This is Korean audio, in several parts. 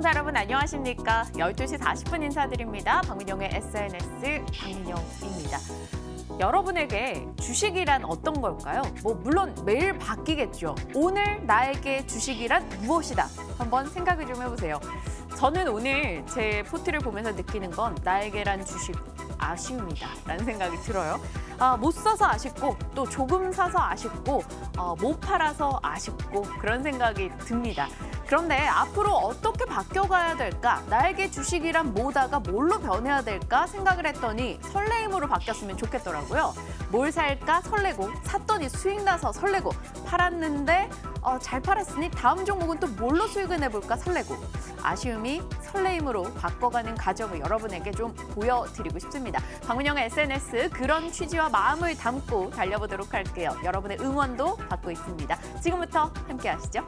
시청자 여러분 안녕하십니까? 12시 40분 인사드립니다. 박민영의 SNS 박민영입니다. 여러분에게 주식이란 어떤 걸까요? 물론 매일 바뀌겠죠. 오늘 나에게 주식이란 무엇이다? 한번 생각을 좀 해보세요. 저는 오늘 제 포트를 보면서 느끼는 건 나에게란 주식 아쉬움이다 라는 생각이 들어요. 못 사서 아쉽고 또 조금 사서 아쉽고 못 팔아서 아쉽고 그런 생각이 듭니다. 그런데 앞으로 어떻게 바뀌어가야 될까? 나에게 주식이란 뭐다가 뭘로 변해야 될까 생각을 했더니 설레임으로 바뀌었으면 좋겠더라고요. 뭘 살까 설레고 샀더니 수익 나서 설레고 팔았는데 잘 팔았으니 다음 종목은 또 뭘로 수익을 내볼까 설레고 아쉬움이 설레임으로 바꿔가는 과정을 여러분에게 좀 보여드리고 싶습니다. 박민영의 SNS 그런 취지와 마음을 담고 달려보도록 할게요. 여러분의 응원도 받고 있습니다. 지금부터 함께 하시죠.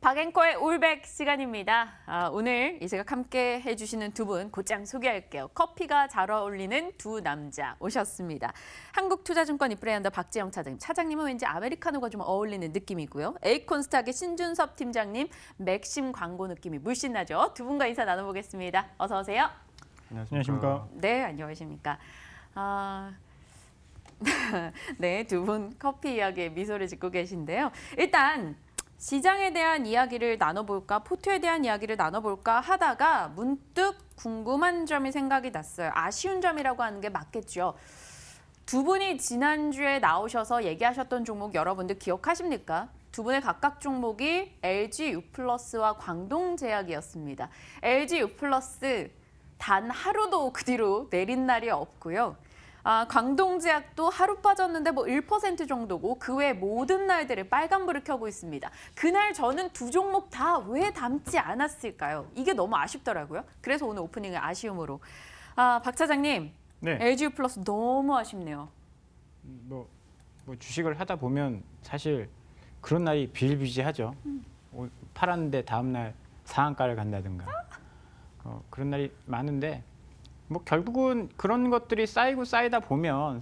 박앵커의 올백 시간입니다. 오늘 이 시각 함께 해주시는 두 분 곧장 소개할게요. 커피가 잘 어울리는 두 남자 오셨습니다. 한국투자증권 이프레현더 박지영 차장님. 차장님은 왠지 아메리카노가 좀 어울리는 느낌이고요. 에이콘스탁의 신준섭 팀장님. 맥심 광고 느낌이 물씬 나죠. 두 분과 인사 나눠보겠습니다. 어서 오세요. 안녕하십니까. 네, 안녕하십니까. 네, 두 분 커피 이야기에 미소를 짓고 계신데요. 일단 시장에 대한 이야기를 나눠볼까, 포트에 대한 이야기를 나눠볼까 하다가 문득 궁금한 점이 생각이 났어요. 아쉬운 점이라고 하는 게 맞겠죠. 두 분이 지난주에 나오셔서 얘기하셨던 종목 여러분들 기억하십니까? 두 분의 각각 종목이 LG유플러스와 광동제약이었습니다. LG유플러스 단 하루도 그 뒤로 내린 날이 없고요. 광동제약도 하루 빠졌는데 1% 정도고 그 외 모든 날들을 빨간불을 켜고 있습니다. 그날 저는 두 종목 다 왜 담지 않았을까요? 이게 너무 아쉽더라고요. 그래서 오늘 오프닝을 아쉬움으로. 박 차장님, 네. LG유플러스 너무 아쉽네요. 주식을 하다 보면 사실 그런 날이 비일비재하죠. 팔았는데 다음 날 상한가를 간다든가 그런 날이 많은데. 결국은 그런 것들이 쌓이다 보면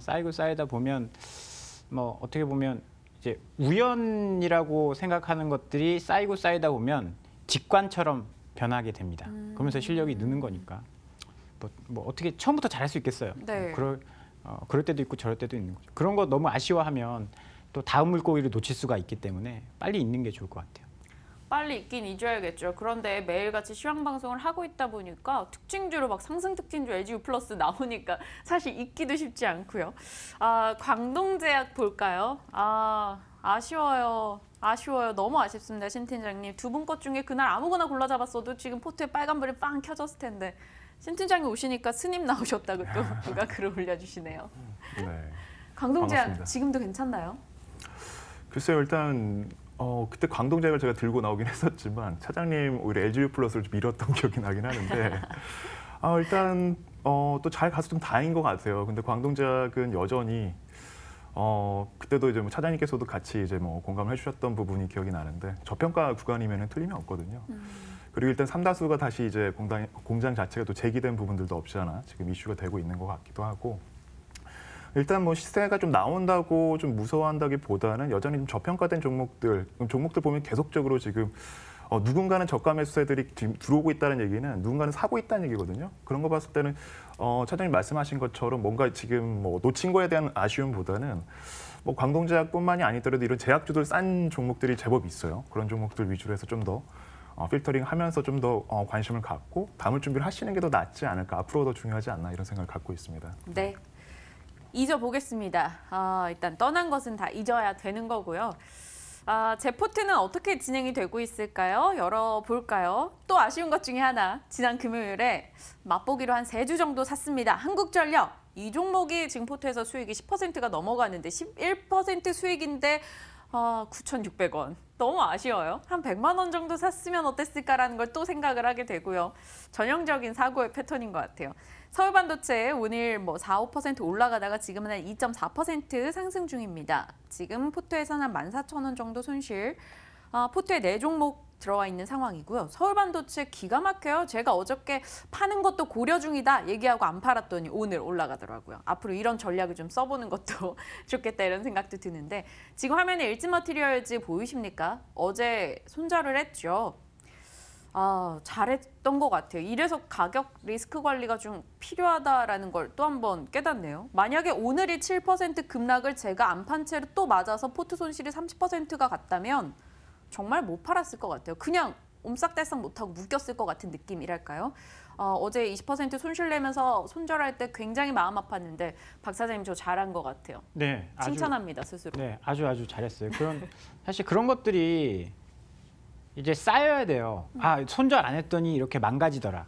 어떻게 보면 이제 우연이라고 생각하는 것들이 쌓이다 보면 직관처럼 변하게 됩니다. 그러면서 실력이 느는 거니까 어떻게 처음부터 잘할 수 있겠어요. 네. 그럴 때도 있고 저럴 때도 있는 거죠. 그런 거 너무 아쉬워하면 또 다음 물고기를 놓칠 수가 있기 때문에 빨리 있는 게 좋을 것 같아요. 빨리 있긴 잊어야겠죠. 그런데 매일같이 시황방송을 하고 있다 보니까 특징주로 상승 특징주 LG유플러스 나오니까 사실 잊기도 쉽지 않고요. 광동제약 볼까요? 아쉬워요. 너무 아쉽습니다. 신 팀장님. 두 분 것 중에 그날 아무거나 골라 잡았어도 지금 포트에 빨간불이 빵 켜졌을 텐데 신 팀장님 오시니까 스님 나오셨다고 또 누가 글을 올려주시네요. 네. 광동제약 반갑습니다. 지금도 괜찮나요? 글쎄요, 일단 그때 광동제약을 제가 들고 나오긴 했었지만 차장님 오히려 LG유플러스를 좀 밀었던 기억이 나긴 하는데 일단 또 잘 가서 좀 다행인 것 같아요. 근데 광동제약은 여전히 그때도 이제 차장님께서도 같이 이제 공감을 해주셨던 부분이 기억이 나는데 저평가 구간이면은 틀림이 없거든요. 그리고 일단 삼다수가 다시 이제 공장 자체가 또 재기된 부분들도 없지 않아 지금 이슈가 되고 있는 것 같기도 하고. 일단 시세가 좀 나온다고 좀 무서워한다기보다는 여전히 좀 저평가된 종목들 보면 계속적으로 지금 누군가는 저가 매수세들이 지금 들어오고 있다는 얘기는 누군가는 사고 있다는 얘기거든요. 그런 거 봤을 때는 차장님 말씀하신 것처럼 뭔가 지금 놓친 거에 대한 아쉬움보다는 광동제약뿐만이 아니더라도 이런 제약주들 싼 종목들이 제법 있어요. 그런 종목들 위주로 해서 좀 더 필터링하면서 좀 더 관심을 갖고 담을 준비를 하시는 게 더 낫지 않을까. 앞으로 더 중요하지 않나 이런 생각을 갖고 있습니다. 네. 잊어보겠습니다. 일단 떠난 것은 다 잊어야 되는 거고요. 제 포트는 어떻게 진행이 되고 있을까요? 열어볼까요? 또 아쉬운 것 중에 하나. 지난 금요일에 맛보기로 한 3주 정도 샀습니다. 한국전력. 이 종목이 지금 포트에서 수익이 10%가 넘어가는데 11% 수익인데 9,600원. 너무 아쉬워요. 한 100만 원 정도 샀으면 어땠을까라는 걸 또 생각을 하게 되고요. 전형적인 사고의 패턴인 것 같아요. 서울반도체 오늘 4, 5% 올라가다가 지금은 한 2.4% 상승 중입니다. 지금 포트에서는 한 14,000원 정도 손실. 포트에 4종목 들어와 있는 상황이고요. 서울반도체 기가 막혀요. 제가 어저께 파는 것도 고려 중이다 얘기하고 안 팔았더니 오늘 올라가더라고요. 앞으로 이런 전략을 좀 써보는 것도 좋겠다 이런 생각도 드는데 지금 화면에 일지머티리얼즈 보이십니까? 어제 손절을 했죠. 잘했던 것 같아요. 이래서 가격 리스크 관리가 좀 필요하다라는 걸 또 한 번 깨닫네요. 만약에 오늘이 7% 급락을 제가 안 판 채로 또 맞아서 포트 손실이 30%가 갔다면 정말 못 팔았을 것 같아요. 그냥 옴싹달싹 못하고 묶였을 것 같은 느낌이랄까요? 어제 20% 손실 내면서 손절할 때 굉장히 마음 아팠는데 박 사장님 저 잘한 것 같아요. 네, 칭찬합니다 스스로. 네, 아주 잘했어요. 사실 그런 것들이 이제 쌓여야 돼요. 손절 안 했더니 이렇게 망가지더라.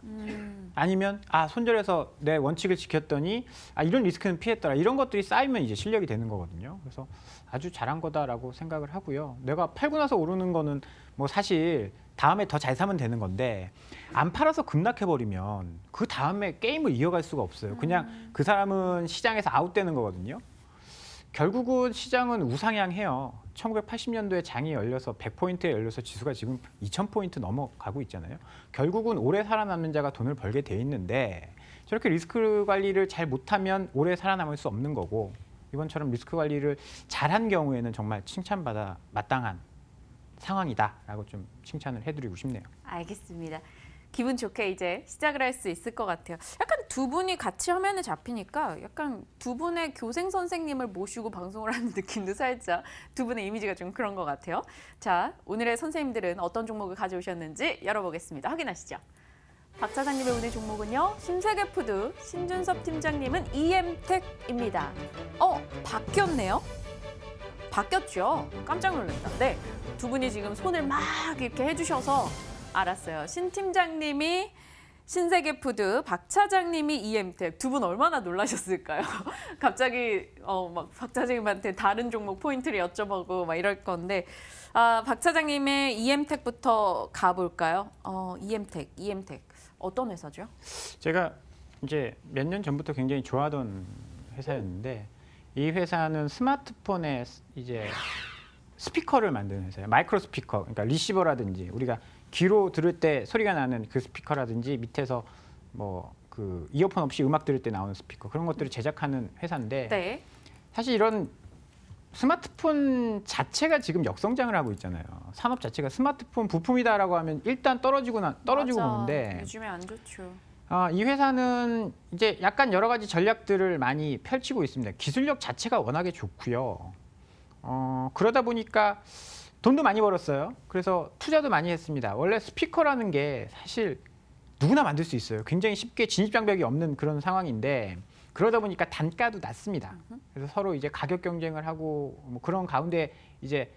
아니면 손절해서 내 원칙을 지켰더니 이런 리스크는 피했더라. 이런 것들이 쌓이면 이제 실력이 되는 거거든요. 그래서 아주 잘한 거다라고 생각을 하고요. 내가 팔고 나서 오르는 거는 뭐 사실 다음에 더 잘 사면 되는 건데 안 팔아서 급락해버리면 그 다음에 게임을 이어갈 수가 없어요. 그냥 그 사람은 시장에서 아웃되는 거거든요. 결국은 시장은 우상향해요. 1980년도에 장이 열려서 100포인트에 열려서 지수가 지금 2000포인트 넘어가고 있잖아요. 결국은 오래 살아남는 자가 돈을 벌게 돼 있는데 저렇게 리스크 관리를 잘 못하면 오래 살아남을 수 없는 거고 이번처럼 리스크 관리를 잘한 경우에는 정말 칭찬받아 마땅한 상황이다라고 좀 칭찬을 해드리고 싶네요. 알겠습니다. 기분 좋게 이제 시작을 할 수 있을 것 같아요. 약간 두 분이 같이 화면에 잡히니까 약간 두 분의 교생 선생님을 모시고 방송을 하는 느낌도 살짝 두 분의 이미지가 좀 그런 것 같아요. 자, 오늘의 선생님들은 어떤 종목을 가져오셨는지 열어보겠습니다. 확인하시죠. 박 사장님의 오늘 종목은요. 신세계푸드, 신준섭 팀장님은 EM텍입니다. 바뀌었네요. 바뀌었죠. 깜짝 놀랐다. 네, 두 분이 지금 손을 막 이렇게 해주셔서 알았어요. 신 팀장님이 신세계푸드, 박 차장님이 EM텍. 두 분 얼마나 놀라셨을까요? 갑자기 막 박 차장님한테 다른 종목 포인트를 여쭤보고 막 이럴 건데 박 차장님의 EM텍부터 가볼까요? EM텍 어떤 회사죠? 제가 이제 몇 년 전부터 굉장히 좋아하던 회사였는데 이 회사는 스마트폰에 이제 스피커를 만드는 회사예요. 마이크로 스피커, 그러니까 리시버라든지 우리가 귀로 들을 때 소리가 나는 그 스피커라든지 밑에서 뭐 그 이어폰 없이 음악 들을 때 나오는 스피커 그런 것들을 제작하는 회사인데 네. 사실 이런 스마트폰 자체가 지금 역성장을 하고 있잖아요. 산업 자체가 스마트폰 부품이다라고 하면 일단 떨어지고 맞아. 보는데 요즘에 안 좋죠. 이 회사는 이제 약간 여러 가지 전략들을 많이 펼치고 있습니다. 기술력 자체가 워낙에 좋고요. 그러다 보니까 돈도 많이 벌었어요. 그래서 투자도 많이 했습니다. 원래 스피커라는 게 사실 누구나 만들 수 있어요. 굉장히 쉽게 진입장벽이 없는 그런 상황인데 그러다 보니까 단가도 낮습니다. 그래서 서로 이제 가격 경쟁을 하고 뭐 그런 가운데 이제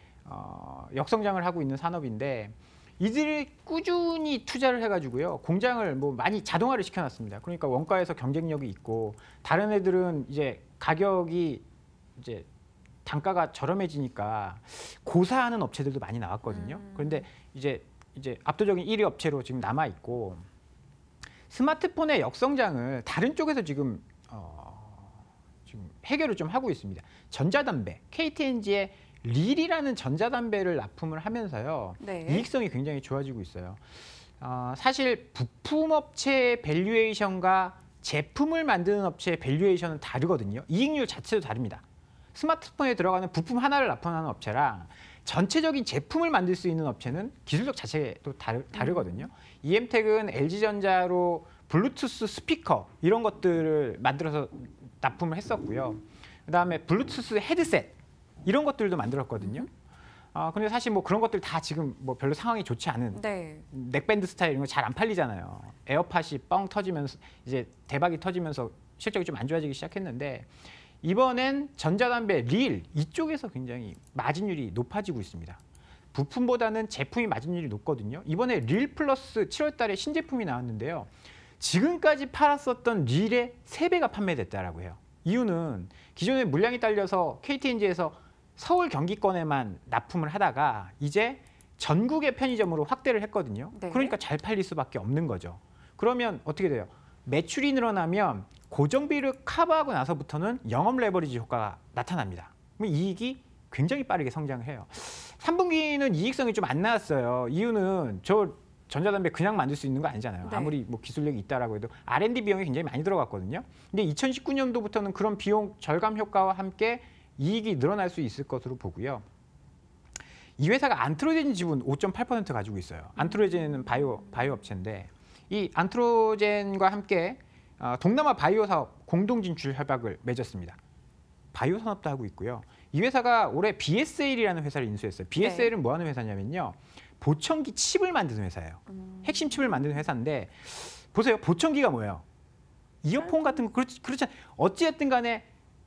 역성장을 하고 있는 산업인데 이들이 꾸준히 투자를 해가지고요 공장을 뭐 많이 자동화를 시켜놨습니다. 그러니까 원가에서 경쟁력이 있고 다른 애들은 이제 가격이 이제 단가가 저렴해지니까 고사하는 업체들도 많이 나왔거든요. 그런데 이제 압도적인 1위 업체로 지금 남아 있고 스마트폰의 역성장을 다른 쪽에서 지금 해결을 좀 하고 있습니다. 전자담배, KT&G의 릴이라는 전자담배를 납품을 하면서요. 네. 이익성이 굉장히 좋아지고 있어요. 사실 부품업체의 밸류에이션과 제품을 만드는 업체의 밸류에이션은 다르거든요. 이익률 자체도 다릅니다. 스마트폰에 들어가는 부품 하나를 납품하는 업체랑 전체적인 제품을 만들 수 있는 업체는 기술력 자체도 다르거든요. EM텍은 LG전자로 블루투스 스피커 이런 것들을 만들어서 납품을 했었고요. 그다음에 블루투스 헤드셋 이런 것들도 만들었거든요. 근데 사실 뭐 그런 것들 다 지금 뭐 별로 상황이 좋지 않은 네. 넥밴드 스타일 이런 거 잘 안 팔리잖아요. 에어팟이 뻥 터지면서 이제 대박이 터지면서 실적이 좀 안 좋아지기 시작했는데 이번엔 전자담배 릴 이쪽에서 굉장히 마진율이 높아지고 있습니다. 부품보다는 제품이 마진율이 높거든요. 이번에 릴 플러스 7월 달에 신제품이 나왔는데요. 지금까지 팔았었던 릴의 3배가 판매됐다라고 해요. 이유는 기존에 물량이 딸려서 KT&G에서 서울 경기권에만 납품을 하다가 이제 전국의 편의점으로 확대를 했거든요. 네. 그러니까 잘 팔릴 수밖에 없는 거죠. 그러면 어떻게 돼요? 매출이 늘어나면 고정비를 커버하고 나서부터는 영업 레버리지 효과가 나타납니다. 그럼 이익이 굉장히 빠르게 성장을 해요. 3분기는 이익성이 좀 안 나왔어요. 이유는 저 전자담배 그냥 만들 수 있는 거 아니잖아요. 네. 아무리 뭐 기술력이 있다라고 해도 R&D 비용이 굉장히 많이 들어갔거든요. 근데 2019년도부터는 그런 비용 절감 효과와 함께 이익이 늘어날 수 있을 것으로 보고요. 이 회사가 안트로젠 지분 5.8% 가지고 있어요. 안트로젠은 바이오 업체인데 이 안트로젠과 함께 동남아 바이오 사업 공동 진출 협약을 맺었습니다. 바이오 산업도 하고 있고요. 이 회사가 올해 BSL이라는 회사를 인수했어요. BSL은 뭐 하는 회사냐면요. 보청기 칩을 만드는 회사예요. 핵심 칩을 만드는 회사인데 보세요. 보청기가 뭐예요? 이어폰 같은 거 그렇지 어찌됐든 간에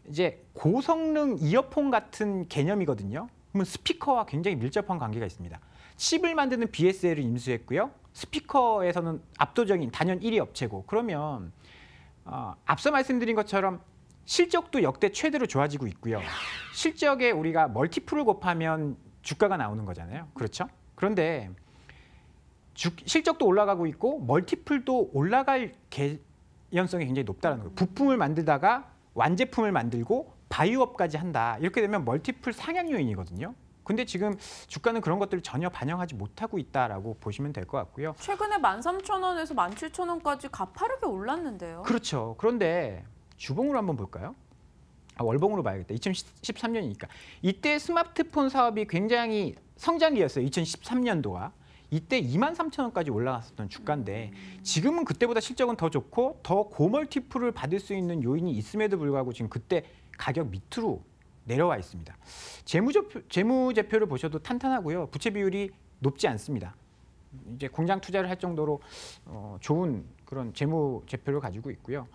이제 고성능 이어폰 같은 개념이거든요. 그러면 스피커와 굉장히 밀접한 관계가 있습니다. 칩을 만드는 BSL을 인수했고요. 스피커에서는 압도적인 단연 1위 업체고 그러면 앞서 말씀드린 것처럼 실적도 역대 최대로 좋아지고 있고요. 실적에 우리가 멀티플을 곱하면 주가가 나오는 거잖아요. 그렇죠? 그런데 실적도 올라가고 있고 멀티플도 올라갈 개연성이 굉장히 높다는 거예요. 부품을 만들다가 완제품을 만들고 바이오업까지 한다. 이렇게 되면 멀티플 상향 요인이거든요. 근데 지금 주가는 그런 것들을 전혀 반영하지 못하고 있다라고 보시면 될 것 같고요. 최근에 13,000원에서 17,000원까지 가파르게 올랐는데요. 그렇죠. 그런데 주봉으로 한번 볼까요? 월봉으로 봐야겠다. 2013년이니까. 이때 스마트폰 사업이 굉장히 성장기였어요. 2013년도가. 이때 23,000원까지 올라갔었던 주가인데 지금은 그때보다 실적은 더 좋고 더 고멀티플을 받을 수 있는 요인이 있음에도 불구하고 지금 그때 가격 밑으로 내려와 있습니다. 재무제표를 보셔도 탄탄하고요. 부채 비율이 높지 않습니다. 이제 공장 투자를 할 정도로 좋은 그런 재무제표를 가지고 있고요.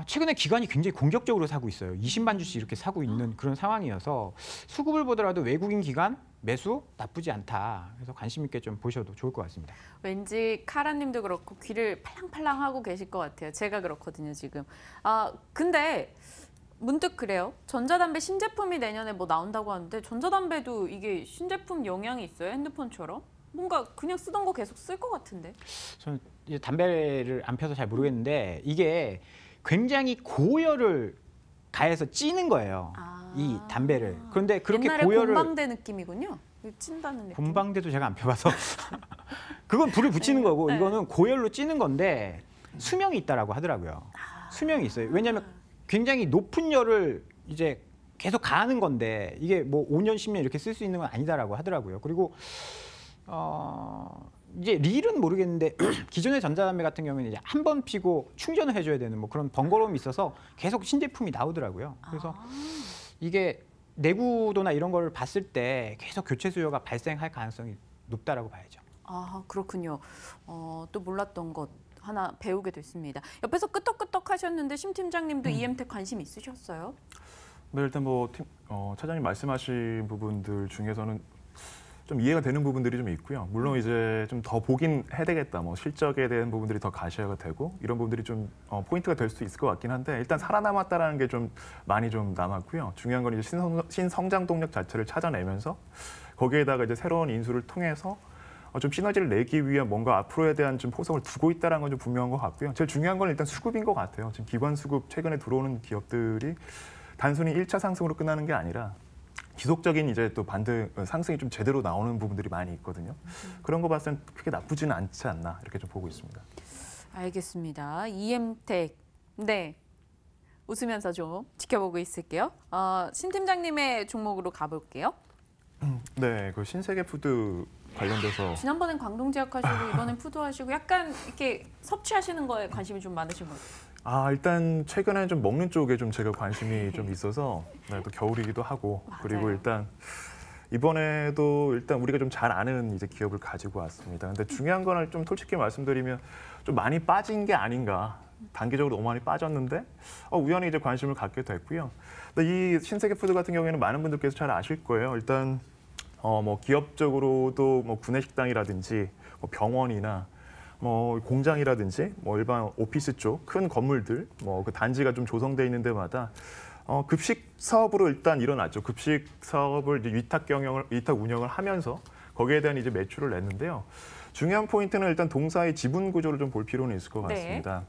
최근에 기관이 굉장히 공격적으로 사고 있어요. 20만 주씩 이렇게 사고 있는 그런 상황이어서 수급을 보더라도 외국인 기관 매수 나쁘지 않다. 그래서 관심 있게 좀 보셔도 좋을 것 같습니다. 왠지 카라님도 그렇고 귀를 팔랑팔랑 하고 계실 것 같아요. 제가 그렇거든요, 지금. 근데 문득 그래요. 전자담배 신제품이 내년에 뭐 나온다고 하는데 전자담배도 이게 신제품 영향이 있어요? 핸드폰처럼? 뭔가 그냥 쓰던 거 계속 쓸 것 같은데. 저는 이제 담배를 안 펴서 잘 모르겠는데 이게 굉장히 고열을 가해서 찌는 거예요. 이 담배를. 그런데 그렇게 옛날에 고열을 곤방대 느낌이군요. 찐다는 느낌. 곤방대도 제가 안 펴봐서 그건 불을 붙이는 거고 네. 이거는 고열로 찌는 건데 수명이 있다라고 하더라고요. 수명이 있어요. 왜냐하면 굉장히 높은 열을 이제 계속 가하는 건데 이게 뭐 5년, 10년 이렇게 쓸 수 있는 건 아니다라고 하더라고요. 그리고 이제 릴은 모르겠는데 기존의 전자담배 같은 경우는 이제 한 번 피고 충전을 해줘야 되는 뭐 그런 번거로움이 있어서 계속 신제품이 나오더라고요. 그래서 이게 내구도나 이런 걸 봤을 때 계속 교체 수요가 발생할 가능성이 높다라고 봐야죠. 그렇군요. 또 몰랐던 것 하나 배우게 됐습니다. 옆에서 끄떡끄떡 하셨는데 심 팀장님도 EM텍 관심 있으셨어요? 네, 일단 뭐 차장님 말씀하신 부분들 중에서는 좀 이해가 되는 부분들이 좀 있고요. 물론 이제 좀 더 보긴 해야 되겠다. 뭐 실적에 대한 부분들이 더 가시화가 되고 이런 부분들이 좀 포인트가 될 수 있을 것 같긴 한데 일단 살아남았다라는 게 좀 많이 좀 남았고요. 중요한 건 이제 신성장 동력 자체를 찾아내면서 거기에다가 이제 새로운 인수를 통해서 좀 시너지를 내기 위한 뭔가 앞으로에 대한 좀 포석을 두고 있다는 건 좀 분명한 것 같고요. 제일 중요한 건 일단 수급인 것 같아요. 지금 기관 수급 최근에 들어오는 기업들이 단순히 1차 상승으로 끝나는 게 아니라 지속적인 이제 또 반등 상승이 좀 제대로 나오는 부분들이 많이 있거든요. 그런 거 봤을 땐 크게 나쁘지는 않지 않나 이렇게 좀 보고 있습니다. 알겠습니다. EM텍 네 웃으면서 좀 지켜보고 있을게요. 신 팀장님의 종목으로 가볼게요. 네, 그 신세계 푸드 관련돼서 지난번엔 광동제약 하시고 이번엔 푸드 하시고 약간 이렇게 섭취하시는 거에 관심이 좀 많으신 것 같아요. 일단 최근에 좀 먹는 쪽에 좀 제가 관심이 좀 있어서 또 겨울이기도 하고 그리고 맞아요. 일단 이번에도 일단 우리가 좀 잘 아는 이제 기업을 가지고 왔습니다. 근데 중요한 거는 좀 솔직히 말씀드리면 좀 많이 빠진 게 아닌가. 단기적으로 너무 많이 빠졌는데 우연히 이제 관심을 갖게 됐고요. 근데 이 신세계 푸드 같은 경우에는 많은 분들께서 잘 아실 거예요. 일단 뭐 기업적으로도 뭐 구내식당이라든지 뭐 병원이나 뭐 공장이라든지 뭐 일반 오피스 쪽 큰 건물들 뭐 그 단지가 좀 조성돼 있는 데마다 급식 사업으로 일단 일어났죠. 급식 사업을 이제 위탁 운영을 하면서 거기에 대한 이제 매출을 냈는데요. 중요한 포인트는 일단 동사의 지분 구조를 좀 볼 필요는 있을 것 같습니다.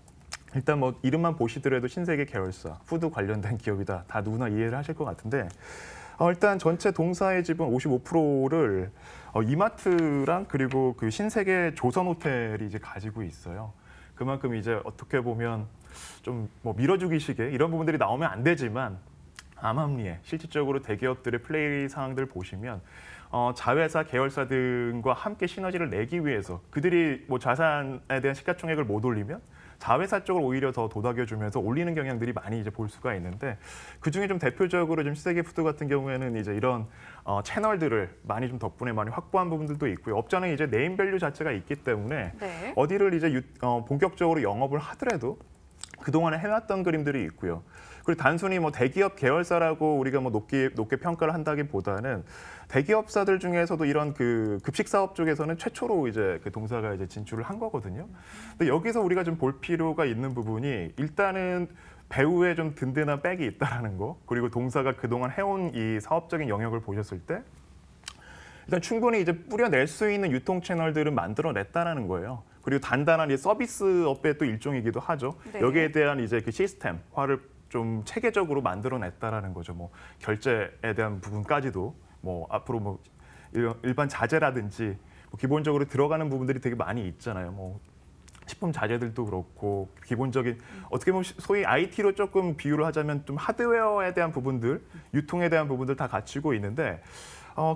일단 뭐 이름만 보시더라도 신세계 계열사, 푸드 관련된 기업이다. 다 누구나 이해를 하실 것 같은데 일단 전체 동사의 지분 55%를 이마트랑 그리고 그 신세계 조선호텔이 이제 가지고 있어요. 그만큼 이제 어떻게 보면 좀 뭐 밀어주기식의 이런 부분들이 나오면 안 되지만 암암리에 실질적으로 대기업들의 플레이 상황들 보시면 자회사, 계열사 등과 함께 시너지를 내기 위해서 그들이 뭐 자산에 대한 시가총액을 못 올리면 자회사 쪽을 오히려 더 도닥여주면서 올리는 경향들이 많이 이제 볼 수가 있는데 그 중에 좀 대표적으로 좀 신세계 푸드 같은 경우에는 이제 이런 채널들을 많이 좀 덕분에 많이 확보한 부분들도 있고요. 업자는 이제 네임밸류 자체가 있기 때문에 네. 어디를 이제 본격적으로 영업을 하더라도 그동안에 해왔던 그림들이 있고요. 그리고 단순히 뭐 대기업 계열사라고 우리가 뭐 높게 평가를 한다기보다는 대기업사들 중에서도 이런 그 급식 사업 쪽에서는 최초로 이제 그 동사가 이제 진출을 한 거거든요. 근데 여기서 우리가 좀 볼 필요가 있는 부분이 일단은 배후에 좀 든든한 백이 있다라는 거, 그리고 동사가 그동안 해온 이 사업적인 영역을 보셨을 때 일단 충분히 이제 뿌려낼 수 있는 유통 채널들은 만들어냈다라는 거예요. 그리고 단단한 이 서비스업의 또 일종이기도 하죠. 네. 여기에 대한 이제 그 시스템화를 좀 체계적으로 만들어냈다라는 거죠. 뭐 결제에 대한 부분까지도 뭐 앞으로 뭐 일반 자재라든지 뭐 기본적으로 들어가는 부분들이 되게 많이 있잖아요. 뭐 식품 자재들도 그렇고 기본적인 어떻게 보면 소위 IT로 조금 비유를 하자면 좀 하드웨어에 대한 부분들, 유통에 대한 부분들 다 갖추고 있는데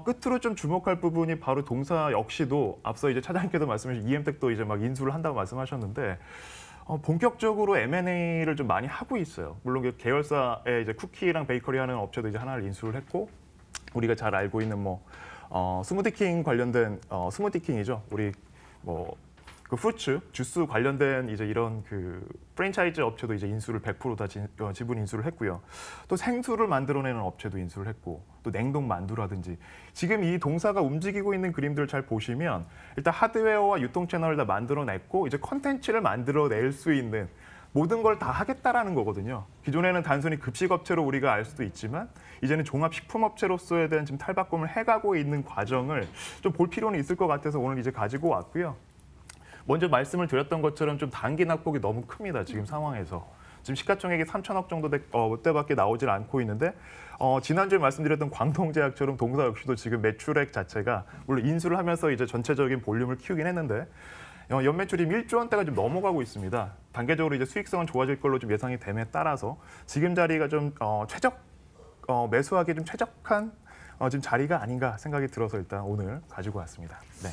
끝으로 좀 주목할 부분이 바로 동사 역시도 앞서 이제 차장님께도 말씀하신 EM텍도 이제 막 인수를 한다고 말씀하셨는데 본격적으로 M&A를 좀 많이 하고 있어요. 물론 그 계열사의 이제 쿠키랑 베이커리 하는 업체도 이제 하나를 인수를 했고 우리가 잘 알고 있는 뭐 스무디킹 관련된 스무디킹이죠. 우리 뭐 그 프루츠, 주스 관련된 이제 이런 그 프랜차이즈 업체도 이제 인수를 100% 다 지분 인수를 했고요. 또 생수를 만들어내는 업체도 인수를 했고, 또 냉동 만두라든지 지금 이 동사가 움직이고 있는 그림들 잘 보시면 일단 하드웨어와 유통 채널을 다 만들어냈고 이제 컨텐츠를 만들어낼 수 있는 모든 걸 다 하겠다라는 거거든요. 기존에는 단순히 급식업체로 우리가 알 수도 있지만 이제는 종합식품업체로서에 대한 지금 탈바꿈을 해가고 있는 과정을 좀 볼 필요는 있을 것 같아서 오늘 이제 가지고 왔고요. 먼저 말씀을 드렸던 것처럼 좀 단기 낙폭이 너무 큽니다. 지금 상황에서. 지금 시가총액이 3천억 정도 대밖에 나오질 않고 있는데 지난주에 말씀드렸던 광동제약처럼 동사 역시도 지금 매출액 자체가 물론 인수를 하면서 이제 전체적인 볼륨을 키우긴 했는데 연매출이 1조 원대가 좀 넘어가고 있습니다. 단계적으로 이제 수익성은 좋아질 걸로 좀 예상이 됨에 따라서 지금 자리가 좀 매수하기 좀 최적한 지금 자리가 아닌가 생각이 들어서 일단 오늘 가지고 왔습니다. 네.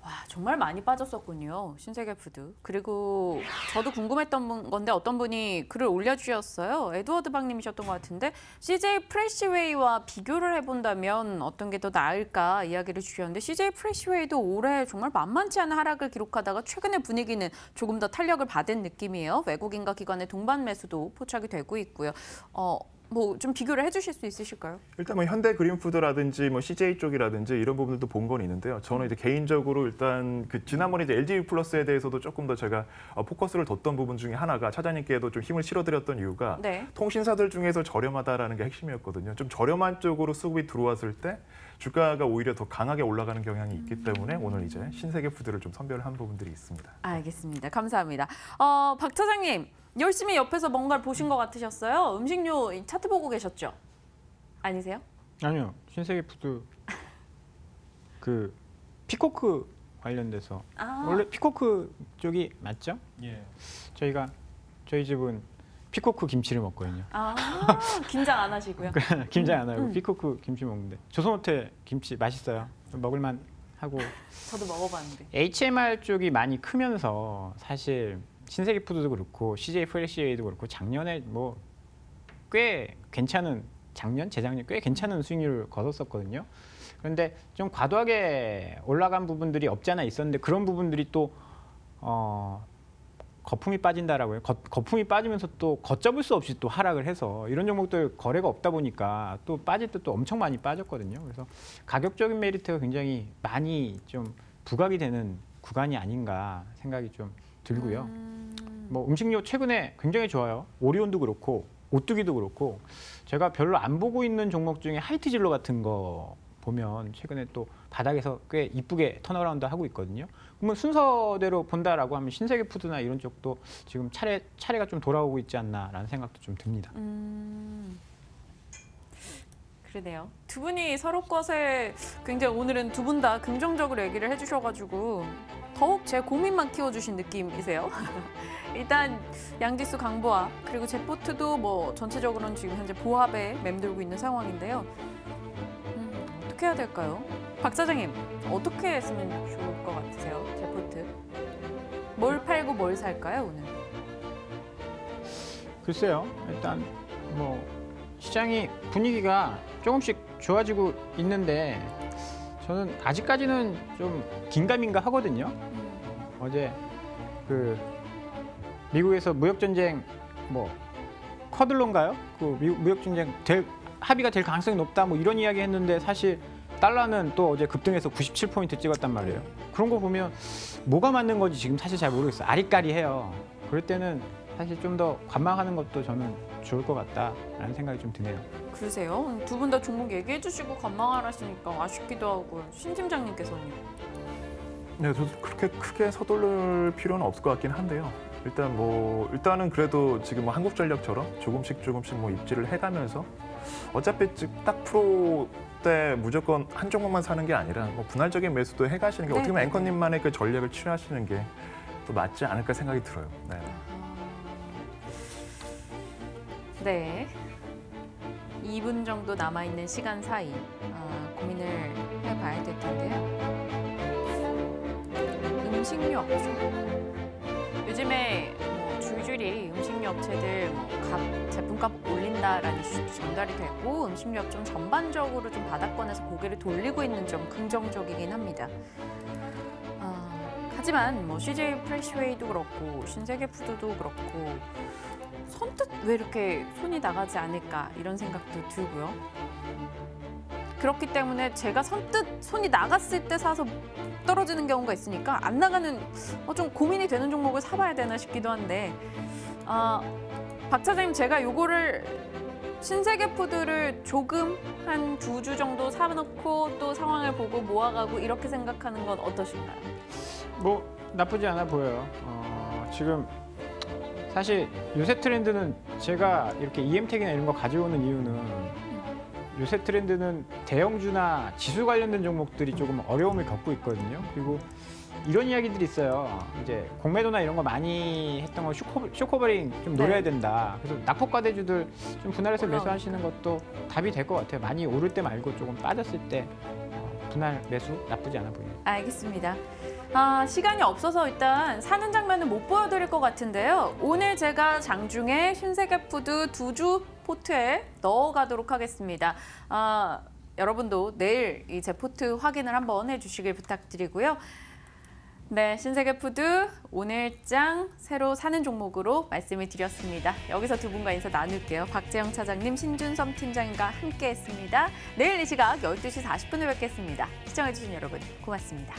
와, 정말 많이 빠졌었군요. 신세계 푸드. 그리고 저도 궁금했던 건데 어떤 분이 글을 올려주셨어요. 에드워드 박님이셨던 것 같은데 CJ 프레시웨이와 비교를 해본다면 어떤 게 더 나을까 이야기를 주셨는데 CJ 프레시웨이도 올해 정말 만만치 않은 하락을 기록하다가 최근에 분위기는 조금 더 탄력을 받은 느낌이에요. 외국인과 기관의 동반 매수도 포착이 되고 있고요. 뭐 좀 비교를 해주실 수 있으실까요? 일단 뭐 현대 그린푸드라든지 뭐 CJ 쪽이라든지 이런 부분들도 본 건 있는데요. 저는 이제 개인적으로 일단 그 지난번에 이제 LG 플러스에 대해서도 조금 더 제가 포커스를 뒀던 부분 중에 하나가 차장님께도 좀 힘을 실어드렸던 이유가 네. 통신사들 중에서 저렴하다라는 게 핵심이었거든요. 좀 저렴한 쪽으로 수급이 들어왔을 때 주가가 오히려 더 강하게 올라가는 경향이 있기 때문에 오늘 이제 신세계 푸드를 좀 선별한 부분들이 있습니다. 알겠습니다. 감사합니다. 박 차장님. 열심히 옆에서 뭔가를 보신 것 같으셨어요? 음식료 차트 보고 계셨죠? 아니세요? 아니요. 신세계 푸드 그 피코크 관련돼서 원래 피코크 쪽이 맞죠? 예. 저희 집은 피코크 김치를 먹거든요. 긴장 안 하시고요. 김장 안 하고 피코크 김치 먹는데 조선호텔 김치 맛있어요. 먹을만 하고. 저도 먹어봤는데. HMR 쪽이 많이 크면서 사실 신세계 푸드도 그렇고 CJ 프레시웨이도 그렇고 작년에 뭐 꽤 괜찮은 재작년 꽤 괜찮은 수익률을 거뒀었거든요. 그런데 좀 과도하게 올라간 부분들이 없지 않아 있었는데 그런 부분들이 또 거품이 빠진다라고 해요. 거품이 빠지면서 또 걷잡을 수 없이 또 하락을 해서 이런 종목들 거래가 없다 보니까 또 빠질 때 또 엄청 많이 빠졌거든요. 그래서 가격적인 메리트가 굉장히 많이 좀 부각이 되는 구간이 아닌가 생각이 좀 들고요. 뭐 음식료 최근에 굉장히 좋아요. 오리온도 그렇고 오뚜기도 그렇고 제가 별로 안 보고 있는 종목 중에 하이트진로 같은 거 보면 최근에 또 바닥에서 꽤 이쁘게 턴어라운드 하고 있거든요. 그러면 순서대로 본다라고 하면 신세계 푸드나 이런 쪽도 지금 차례가 좀 돌아오고 있지 않나라는 생각도 좀 듭니다. 그러네요. 두 분이 서로 것에 굉장히 오늘은 두 분 다 긍정적으로 얘기를 해주셔가지고 더욱 제 고민만 키워주신 느낌이세요. 일단 양지수 강보아 그리고 제포트도 뭐 전체적으로는 지금 현재 보합에 맴돌고 있는 상황인데요. 어떻게 해야 될까요? 박 사장님 어떻게 했으면 좋을 것 같으세요? 제포트 뭘 팔고 뭘 살까요 오늘? 글쎄요. 일단 뭐 시장이 분위기가 조금씩 좋아지고 있는데 저는 아직까지는 좀 긴가민가 하거든요. 어제 그 미국에서 무역 전쟁 뭐 커들론가요? 그 무역 전쟁 합의가 될 가능성이 높다 뭐 이런 이야기 했는데 사실 달러는 또 어제 급등해서 97포인트 찍었단 말이에요. 그런 거 보면 뭐가 맞는 건지 지금 사실 잘 모르겠어요. 아리까리해요. 그럴 때는 사실 좀 더 관망하는 것도 저는 좋을 것 같다라는 생각이 좀 드네요. 그러세요? 두 분 다 종목 얘기해 주시고 관망하라시니까 아쉽기도 하고 신 팀장님께서는 네, 저도 그렇게 크게 서두를 필요는 없을 것 같긴 한데요. 일단은 그래도 지금 뭐 한국전력처럼 조금씩 뭐 입지를 해가면서 어차피 딱 프로 때 무조건 한 종목만 사는 게 아니라 뭐 분할적인 매수도 해가시는 게 어떻게 보면 앵커님만의 그 전략을 취하시는 게 또 맞지 않을까 생각이 들어요. 네. 네. 2분 정도 남아있는 시간 사이 고민을 해봐야 될 텐데요. 음식료 업종. 요즘에 뭐 줄줄이 음식료 업체들 제품값 올린다라는 이슈도 전달이 되고 음식료 업종 전반적으로 좀 바닥권에서 고개를 돌리고 있는 점 긍정적이긴 합니다. 하지만 뭐 CJ 프레시웨이도 그렇고 신세계푸드도 그렇고 선뜻 왜 이렇게 손이 나가지 않을까 이런 생각도 들고요. 그렇기 때문에 제가 선뜻 손이 나갔을 때 사서 떨어지는 경우가 있으니까 안 나가는 좀 고민이 되는 종목을 사봐야 되나 싶기도 한데 박 차장님 제가 요거를 신세계푸드를 조금 한 2주 정도 사놓고 또 상황을 보고 모아가고 이렇게 생각하는 건 어떠신가요? 뭐 나쁘지 않아 보여요. 지금 사실 요새 트렌드는 제가 이렇게 EM택이나 이런 거 가져오는 이유는 요새 트렌드는 대형주나 지수 관련된 종목들이 조금 어려움을 겪고 있거든요. 그리고 이런 이야기들이 있어요. 이제 공매도나 이런 거 많이 했던 거 쇼커버링 좀 노려야 된다. 그래서 낙폭과대주들 좀 분할해서 매수하시는 것도 답이 될 것 같아요. 많이 오를 때 말고 조금 빠졌을 때 분할 매수 나쁘지 않아 보여요. 알겠습니다. 시간이 없어서 일단 사는 장면은 못 보여드릴 것 같은데요. 오늘 제가 장중에 신세계푸드 2주 포트에 넣어가도록 하겠습니다. 여러분도 내일 이 제 포트 확인을 한번 해주시길 부탁드리고요. 네, 신세계푸드 오늘장 새로 사는 종목으로 말씀을 드렸습니다. 여기서 두 분과 인사 나눌게요. 박재영 차장님, 신준섬 팀장님과 함께했습니다. 내일 이 시각 12시 40분에 뵙겠습니다. 시청해주신 여러분 고맙습니다.